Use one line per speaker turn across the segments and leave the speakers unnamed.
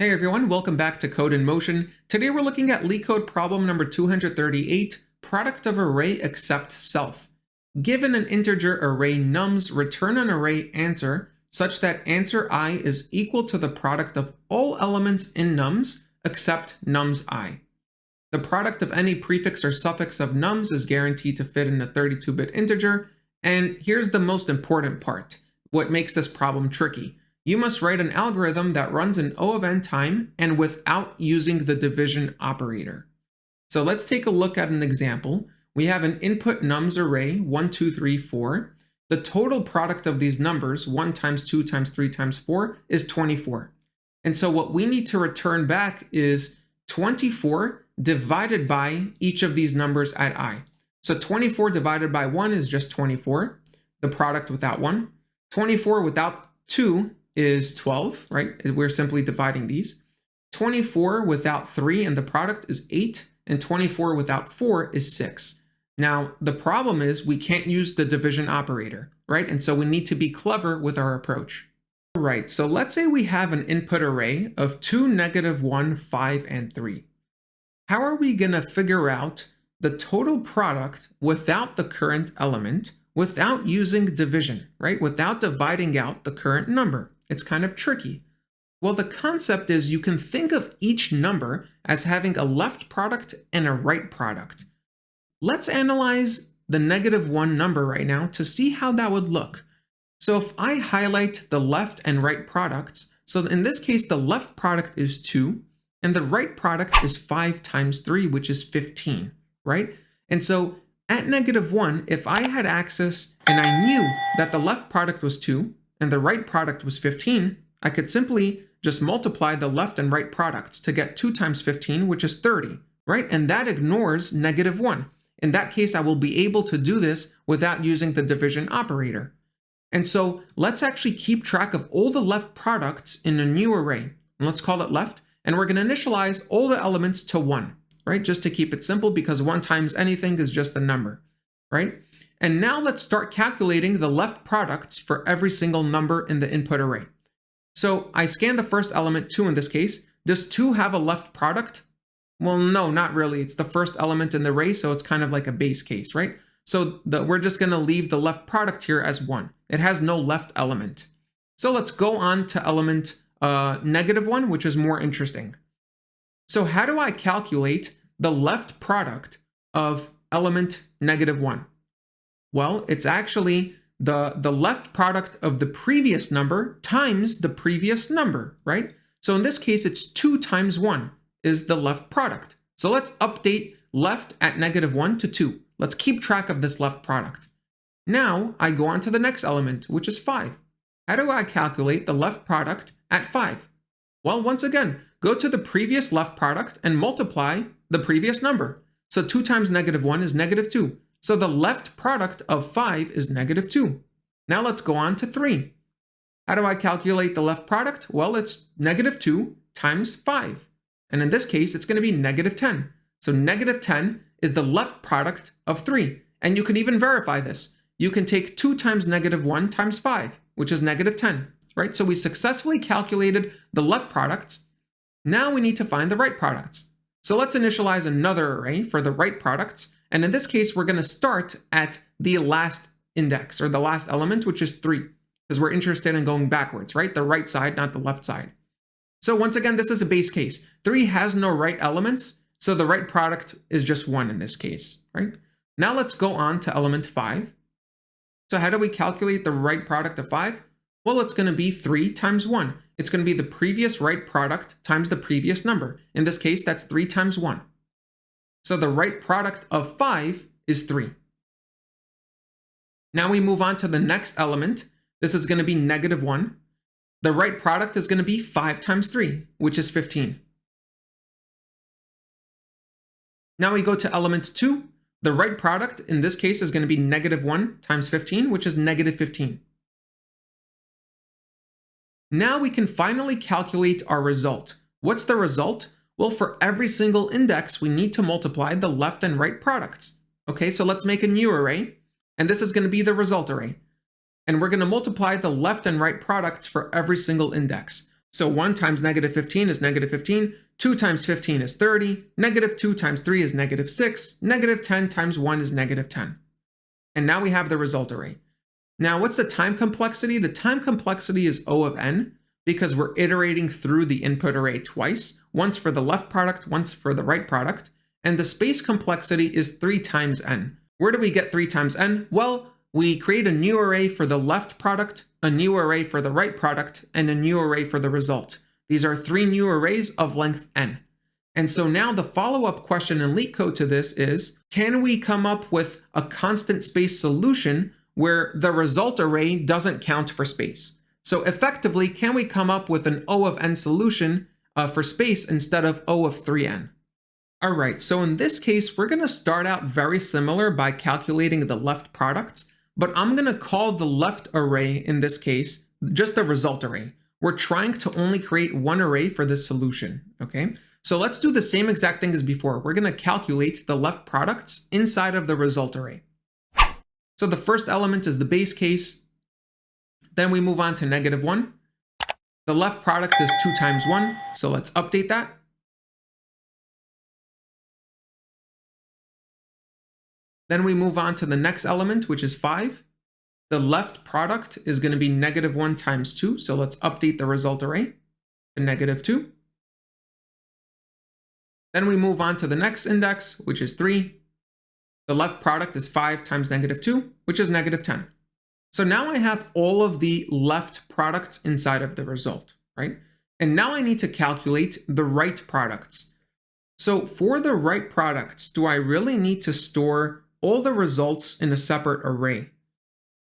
Hey everyone, welcome back to Code in Motion. Today we're looking at LeetCode problem number 238, product of array except self. Given an integer array nums, return an array answer such that answer I is equal to the product of all elements in nums except nums I. The product of any prefix or suffix of nums is guaranteed to fit in a 32-bit integer, and here's the most important part, what makes this problem tricky. You must write an algorithm that runs in O of n time and without using the division operator. So let's take a look at an example. We have an input nums array, 1, 2, 3, 4. The total product of these numbers, 1 times 2 times 3 times 4, is 24. And so what we need to return back is 24 divided by each of these numbers at I. So 24 divided by 1 is just 24, the product without 1. 24 without 2 is 12, right? We're simply dividing these. 24 without 3 and the product is 8, and 24 without 4 is 6. Now, the problem is we can't use the division operator, right? And so we need to be clever with our approach. All right, so let's say we have an input array of 2, -1, 5, and 3. How are we going to figure out the total product without the current element, without using division, right? Without dividing out the current number? It's kind of tricky. Well, the concept is you can think of each number as having a left product and a right product. Let's analyze the -1 number right now to see how that would look. So if I highlight the left and right products, so in this case, the left product is 2, and the right product is 5 times 3, which is 15, right? And so at -1, if I had access and I knew that the left product was 2 and the right product was 15, I could simply just multiply the left and right products to get 2 times 15, which is 30, right? And that ignores -1. In that case, I will be able to do this without using the division operator. And so let's actually keep track of all the left products in a new array. And let's call it left, and we're going to initialize all the elements to 1. Right? Just to keep it simple, because 1 times anything is just a number, right? And now let's start calculating the left products for every single number in the input array. So I scan the first element, 2 in this case. Does 2 have a left product? Well, no, not really. It's the first element in the array, so it's kind of like a base case, right? So we're just going to leave the left product here as 1. It has no left element. So let's go on to element -1, which is more interesting. So how do I calculate the left product of element -1? Well, it's actually the left product of the previous number times the previous number, right? So in this case, it's 2 times 1 is the left product. So let's update left at -1 to 2. Let's keep track of this left product. Now I go on to the next element, which is 5. How do I calculate the left product at 5? Well, once again, go to the previous left product and multiply the previous number. So 2 times -1 is -2. So the left product of 5 is -2. Now let's go on to 3. How do I calculate the left product? Well, it's -2 times 5. And in this case, it's going to be -10. So -10 is the left product of 3. And you can even verify this. You can take 2 times -1 times 5, which is -10, right? So we successfully calculated the left products. Now we need to find the right products. So let's initialize another array for the right products. And in this case, we're going to start at the last index, or the last element, which is 3, because we're interested in going backwards, right? The right side, not the left side. So once again, this is a base case. 3 has no right elements, so the right product is just 1 in this case, right? Now let's go on to element 5. So how do we calculate the right product of 5? Well, it's going to be 3 times 1. It's going to be the previous right product times the previous number. In this case, that's 3 times 1. So the right product of 5 is 3. Now we move on to the next element. This is going to be -1. The right product is going to be 5 times 3, which is 15. Now we go to element 2. The right product in this case is going to be -1 times 15, which is -15. Now we can finally calculate our result. What's the result? Well, for every single index, we need to multiply the left and right products. Okay, so let's make a new array, and this is going to be the result array. And we're going to multiply the left and right products for every single index. So 1 times negative 15 is negative 15, 2 times 15 is 30, negative 2 times 3 is negative 6, negative 10 times 1 is negative 10. And now we have the result array. Now what's the time complexity? The time complexity is O of n, because we're iterating through the input array twice, once for the left product, once for the right product, and the space complexity is 3 times n. Where do we get 3 times n? Well, we create a new array for the left product, a new array for the right product, and a new array for the result. These are 3 new arrays of length n. And so now the follow-up question in LeetCode to this is, can we come up with a constant space solution where the result array doesn't count for space? So effectively, can we come up with an O of n solution for space instead of O of 3n? All right, so in this case, we're going to start out very similar by calculating the left products, but I'm going to call the left array in this case just the result array. We're trying to only create one array for this solution, okay? So let's do the same exact thing as before. We're going to calculate the left products inside of the result array. So the first element is the base case. Then we move on to -1. The left product is 2 times 1, so let's update that. Then we move on to the next element, which is 5. The left product is going to be -1 times 2, so let's update the result array to -2. Then we move on to the next index, which is 3. The left product is 5 times -2, which is -10. So now I have all of the left products inside of the result, right? And now I need to calculate the right products. So for the right products, do I really need to store all the results in a separate array?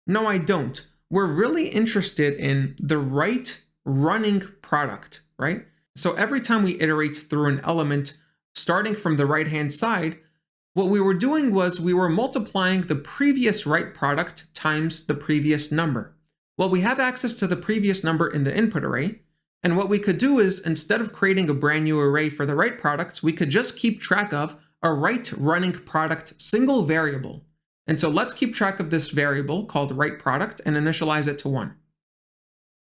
No, I don't. We're really interested in the right running product, right? So every time we iterate through an element, starting from the right-hand side, what we were doing was we were multiplying the previous right product times the previous number. Well, we have access to the previous number in the input array, and what we could do is, instead of creating a brand new array for the right products, we could just keep track of a right running product single variable. And so let's keep track of this variable called right product and initialize it to 1.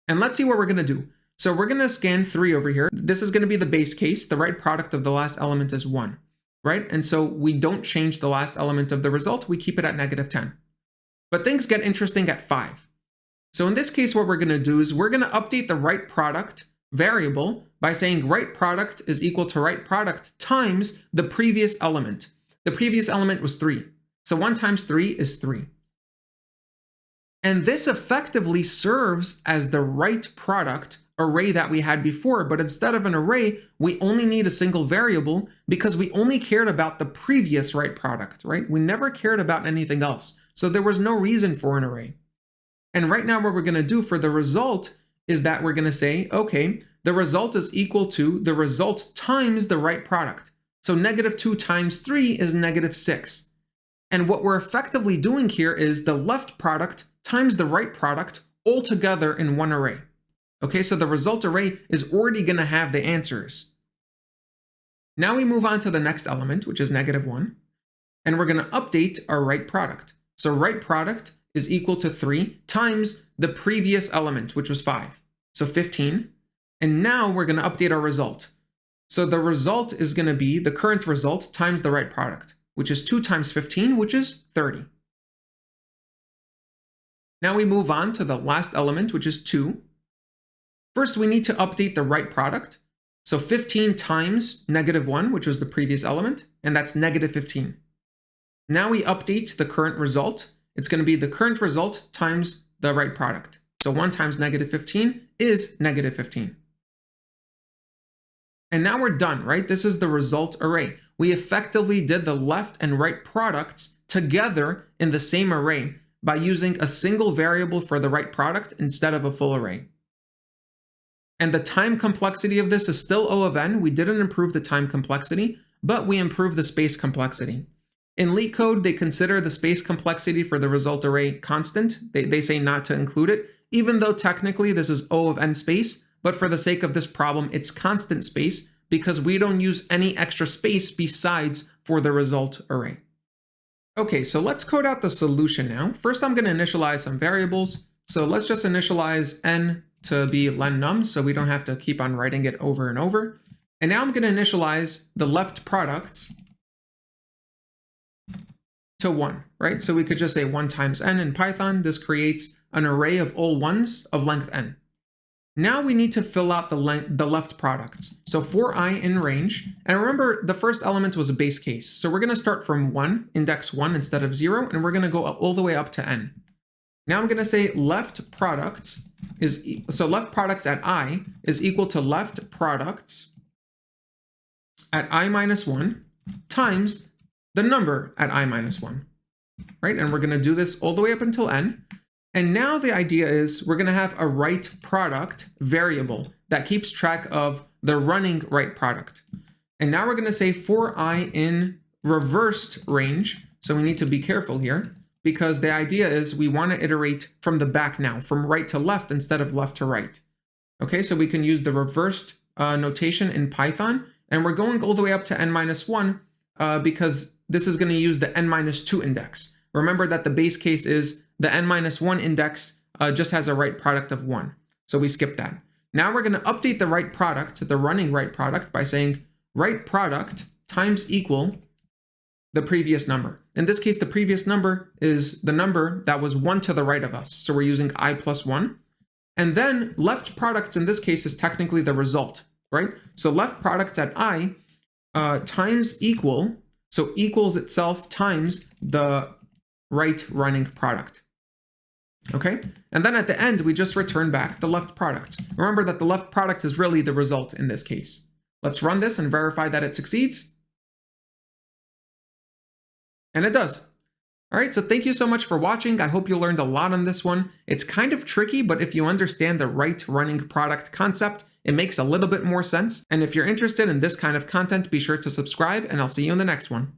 And let's see what we're going to do. So we're going to scan 3 over here. This is going to be the base case. The right product of the last element is 1, right? And so we don't change the last element of the result. We keep it at -10. But things get interesting at 5. So in this case, what we're going to do is we're going to update the right product variable by saying right product is equal to right product times the previous element. The previous element was 3. So 1 times 3 is 3. And this effectively serves as the right product array that we had before, but instead of an array, we only need a single variable because we only cared about the previous right product, right? We never cared about anything else. So there was no reason for an array. And right now what we're going to do for the result is that we're going to say, okay, the result is equal to the result times the right product. So -2 times 3 is -6. And what we're effectively doing here is the left product times the right product all together in one array. Okay, so the result array is already going to have the answers. Now we move on to the next element, which is -1, and we're going to update our right product. So right product is equal to 3 times the previous element, which was 5. So 15. And now we're going to update our result. So the result is going to be the current result times the right product, which is 2 times 15, which is 30. Now we move on to the last element, which is 2. First, we need to update the right product. So 15 times -1, which was the previous element, and that's -15. Now we update the current result. It's going to be the current result times the right product. So 1 times -15 is -15. And now we're done, right? This is the result array. We effectively did the left and right products together in the same array by using a single variable for the right product instead of a full array. And the time complexity of this is still O of n. We didn't improve the time complexity, but we improved the space complexity. In LeetCode, they consider the space complexity for the result array constant. They say not to include it, even though technically this is O of n space, but for the sake of this problem, it's constant space because we don't use any extra space besides for the result array. Okay, so let's code out the solution now. First, I'm going to initialize some variables. So let's just initialize n to be len nums, so we don't have to keep on writing it over and over. And now I'm going to initialize the left products to 1, right? So we could just say 1 times n in Python. This creates an array of all ones of length n. Now we need to fill out the left products. So for I in range, and remember the first element was a base case. So we're going to start from 1, index 1 instead of 0, and we're going to go all the way up to n. Now I'm going to say left products left products at I is equal to left products at I minus 1 times the number at I minus 1, right? And we're going to do this all the way up until n. And now the idea is we're going to have a right product variable that keeps track of the running right product. And now we're going to say for I in reversed range. So we need to be careful here because the idea is we want to iterate from the back now, from right to left instead of left to right. Okay, so we can use the reversed notation in Python. And we're going all the way up to n minus 1 because this is going to use the n minus 2 index. Remember that the base case is the n minus 1 index just has a right product of 1. So we skip that. Now we're going to update the right product, the running right product, by saying right product times equal the previous number. In this case, the previous number is the number that was 1 to the right of us. So we're using I plus 1. And then left products in this case is technically the result, right? So left products at I times equal, so equals itself times the right running product. Okay, and then at the end, we just return back the left product. Remember that the left product is really the result in this case. Let's run this and verify that it succeeds. And it does. All right, so thank you so much for watching. I hope you learned a lot on this one. It's kind of tricky, but if you understand the right running product concept, it makes a little bit more sense. And if you're interested in this kind of content, be sure to subscribe, and I'll see you in the next one.